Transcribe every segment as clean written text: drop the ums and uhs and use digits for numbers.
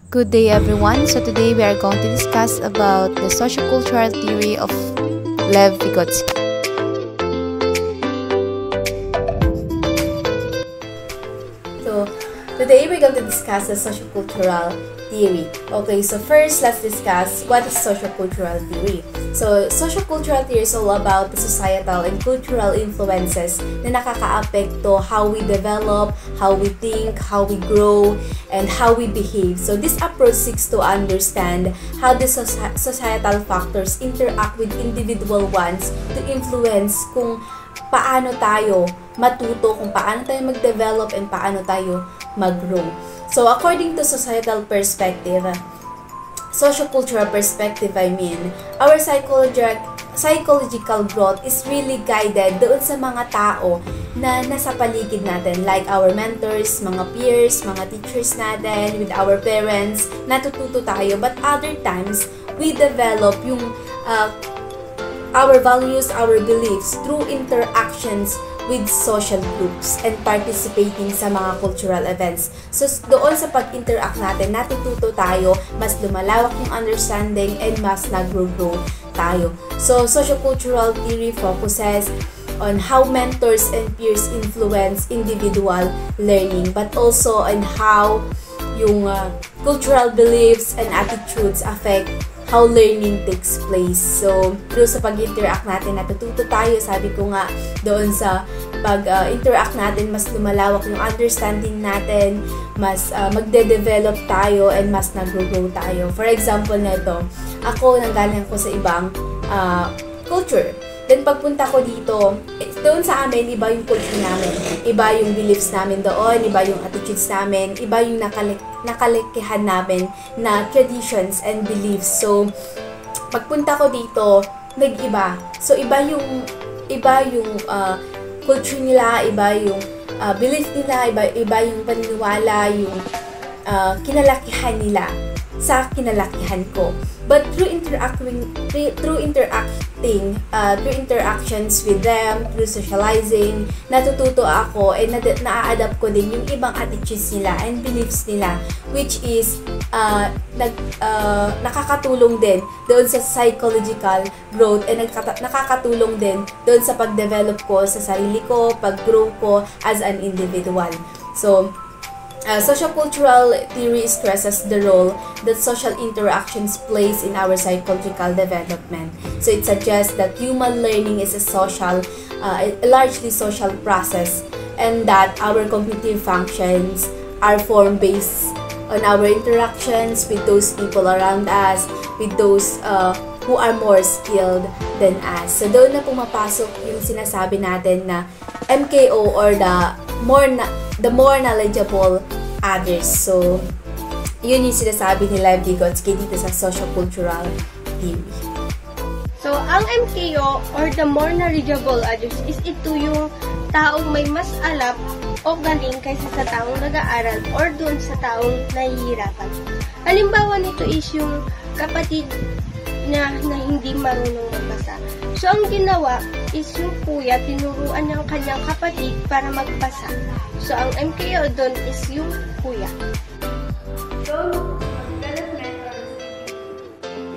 Good day everyone. So today we are going to discuss about the sociocultural theory of Lev Vygotsky. So today we're going to discuss the sociocultural theory. Okay, so first let's discuss what is sociocultural theory. So sociocultural theory is all about the societal and cultural influences na nakakaapekto how we develop, how we think, how we grow, and how we behave. So this approach seeks to understand how the societal factors interact with individual ones to influence kung paano tayo matuto, kung paano tayo mag-develop, and paano tayo mag-grow. So according to societal perspective, sociocultural perspective, our psychological growth is really guided doon sa mga tao na nasa paligid natin, like our mentors, mga peers, mga teachers natin, with our parents, natututo tayo. But other times, we develop yung our values, our beliefs through interactions with social groups and participating sa mga cultural events. So, doon sa pag-interact natin, natututo tayo, mas lumalawak yung understanding, and mas nag-grow tayo. So, sociocultural theory focuses on how mentors and peers influence individual learning, but also on how yung cultural beliefs and attitudes affect how learning takes place. So, through sa pag-interact natin, natututo tayo. Sabi ko nga, doon sa pag-interact natin, mas lumalawak yung understanding natin, mas magde-develop tayo, and mas nag-grow tayo. For example na ito, ako nanggaling ko sa ibang culture. Then pagpunta ko dito, doon sa amin, iba yung culture namin. Iba yung beliefs namin doon, iba yung attitudes namin, iba yung nakalikihan namin na traditions and beliefs. So, pagpunta ko dito, nag-iba. So, iba yung culture nila, iba yung belief nila, iba yung paniniwala, yung kinalakihan nila sa kinalakihan ko. But through interactions with them, through socializing, natututo ako and na-adapt ko din yung ibang attitudes nila and beliefs nila, which is nakakatulong din doon sa psychological growth, and nakakatulong din doon sa pag-develop ko sa sarili ko, pag-grow ko as an individual. So, sociocultural theory stresses the role that social interactions plays in our psychological development. So it suggests that human learning is a largely social process, and that our cognitive functions are formed based on our interactions with those people around us, with those who are more skilled than us. So doon na pumapasok yung sinasabi natin na MKO, or the more knowledgeable others. So, yun yung sinasabi ni Lev Vygotsky dito sa sociocultural theory. So, ang MKO, or the more knowledgeable others, is ito yung taong may mas alam o galing kaysa sa taong nag-aaral or dun sa taong nahihirapan. Halimbawa nito is yung kapatid na hindi marunong magbasa. So, ang ginawa is yung kuya, tinuruan ng kanyang kapatid para magbasa. So, ang MKO doon is yung kuya. So, development or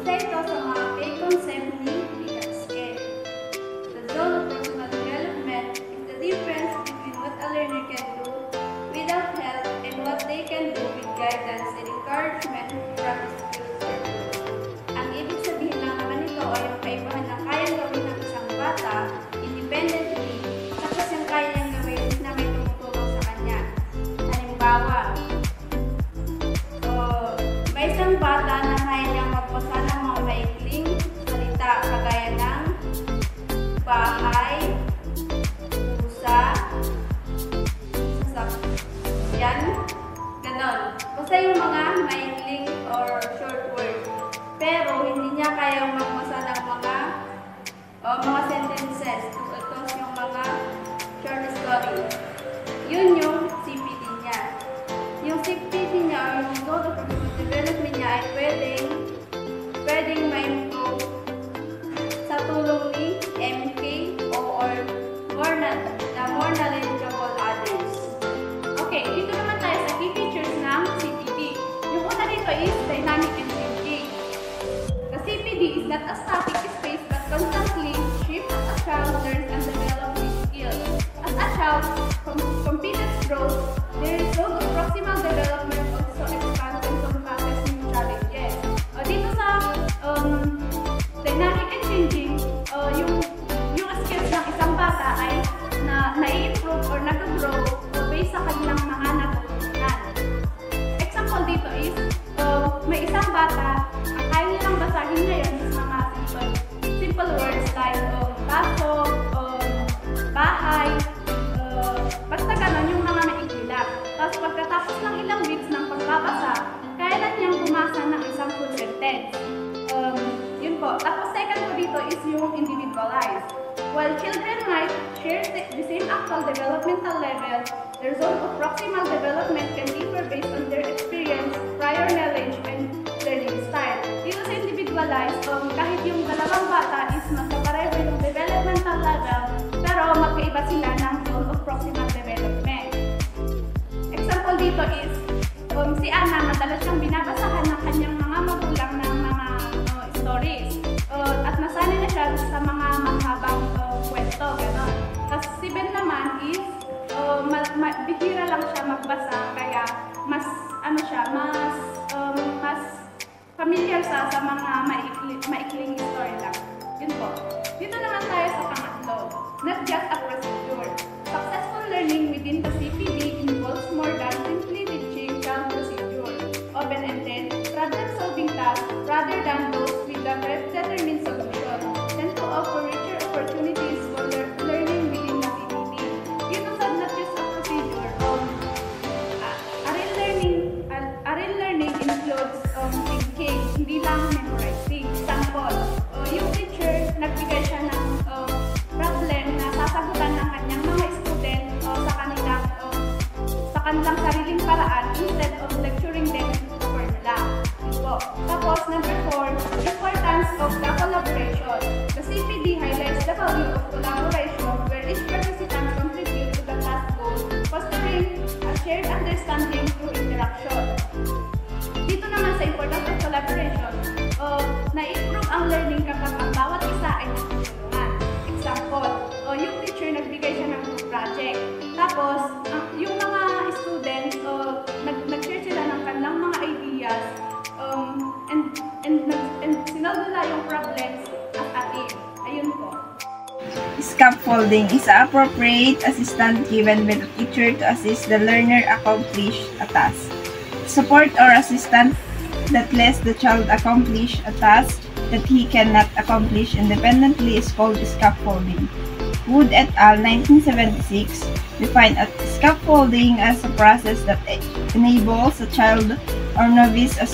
isa ito sa mga main concept ni Vygotsky. The zone of personal development is the difference between what a learner can do without help and what they can do with guidance and encouragement from the skills. Ang ibig sabihin lang naman ito ay yung kaibahan na kayang gawin ng isang bata independently, tapos yung kaya niyang gawin na may tumutulong sa kanya. Halimbawa, may isang bata na kaya niyang magbasa ng mga maikling salita kagaya ng bahay, pusa, sasakyan, ganon. Basta yung mga maikling or short words. Pero hindi niya kayang magbasa ng mga sentences. Tapos yung mga short story. Yun yung CPD niya. Yung CPD niya or yung zone of personal development niya ay pwedeng ma-improve sa tulong ni MK or more knowledgeable others. Okay, dito naman tayo sa key features ng CPD. Yung una dito is dynamic and changing. The CPD is not a static space but constantly shifts as a child learns and develops these skills. As a child competence grows, their zone of proximal development also expands and encompasses new challenges. Dito sa dynamic and changing, yung skills ng isang bata ay na-improve or nag-grow based sa kanilang mga natutunan. Example dito is, may isang bata, ang kaya nilang basahin ngayon is mga simple words like baso, bahay, basta ganon yung mga maikli lang. Tapos pagkatapos ng ilang weeks ng pagbabasa, kaya na niyang bumasa ng isang full sentence. Yun po. Tapos second po dito is yung individualized. While children might share the same actual developmental level, their zone of proximal development can differ based on their experience, prior knowledge, and learning style. Dito sa individualized, kahit yung dalawang bata is magkapareho yung developmental level, pero magkaiba sila ng zone of proximal development. Example dito is, si Ana, madalas siyang binabasahan ng kanyang mga magulang ng mga stories. At nasanay na siya sa mga mahabang kwento, gano'n. Tapos si Ben naman is, bihira lang siya magbasa, kaya mas familiar sa mga maikling story lang. Yun po. Dito naman tayo sa pangatlo. Not just a procedure. Successful learning within the CPD involves more than simply teaching child procedure. Open-ended, problem-solving tasks rather than those with a predetermined solution tend to offer richer opportunities for learning within the CPD. Dito sa not just a procedure, a real learning includes thinking, hindi lang memorizing. Example, yung teacher, nagbigay siya ng problem na sasagutan ng kanyang mga student sa kanilang sariling paraan instead of lecturing them with formula. Tapos, number 4, importance of the collaboration. The CPD highlights the value of collaboration where each participant contributes to the task goal, fostering a shared understanding through interaction. Dito naman sa importance of collaboration, na-improve ang learning kapag ang bawat isa ay nagtutulungan. Example, yung teacher nagbigay siya ng group project. Tapos, yung mga students, nag-share sila ng kanilang mga ideas and sinolve nila yung problems as a team. Ayun po. Scaffolding is an appropriate assistance given by the teacher to assist the learner accomplish a task. Support or assistance that lets the child accomplish a task that he cannot accomplish independently is called scaffolding. Wood et al. 1976 defined scaffolding as a process that enables a child or novice to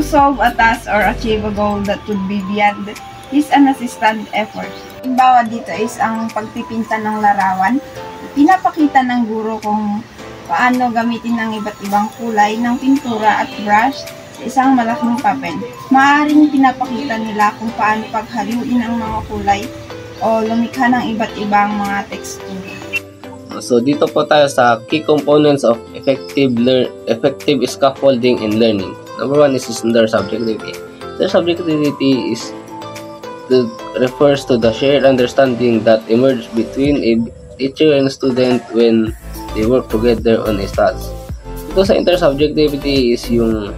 solve a task or achieve a goal that would be beyond his unassisted effort. Halimbawa dito is ang pagpipinta ng larawan. Pinapakita ng guro kung paano gamitin ng iba't ibang kulay ng pintura at brush sa isang malaking papel. Maaaring pinapakita nila kung paano paghaluin ang mga kulay o lumikha ng iba't ibang mga tekstura. So dito po tayo sa key components of effective scaffolding in learning. Number 1 is intersubjectivity. Intersubjectivity refers to the shared understanding that emerges between a teacher and student when they work together on a task. Ito sa intersubjectivity is yung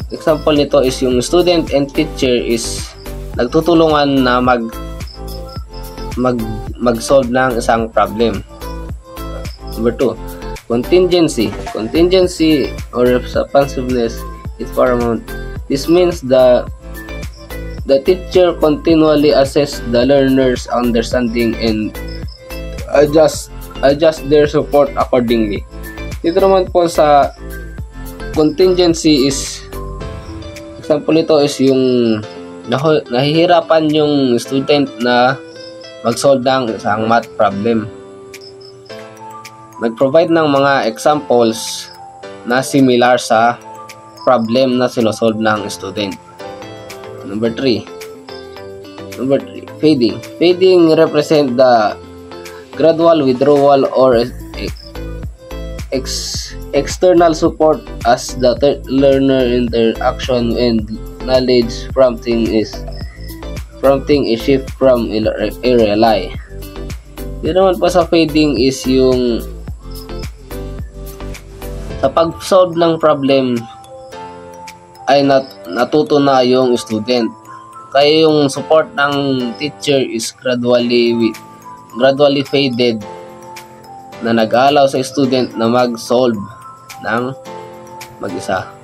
example nito is yung student and teacher is nagtutulungan na mag-solve ng isang problem. Number 2, contingency. Contingency or responsiveness is paramount. This means the teacher continually assess the learner's understanding and adjust their support accordingly. Dito naman po sa contingency is example nito is yung nahihirapan yung student na mag-solve ng isang math problem. Nag-provide ng mga examples na similar sa problem na sinosolve ng student. Number 3, fading. Fading represent the gradual withdrawal or external support as the learner interaction and knowledge prompting a shift from a rely. Yun naman po sa fading is yung sa pag-solve ng problem ay natuto na yung student. Kaya yung support ng teacher is gradually faded na nag-allow sa student na mag-solve ng mag-isa.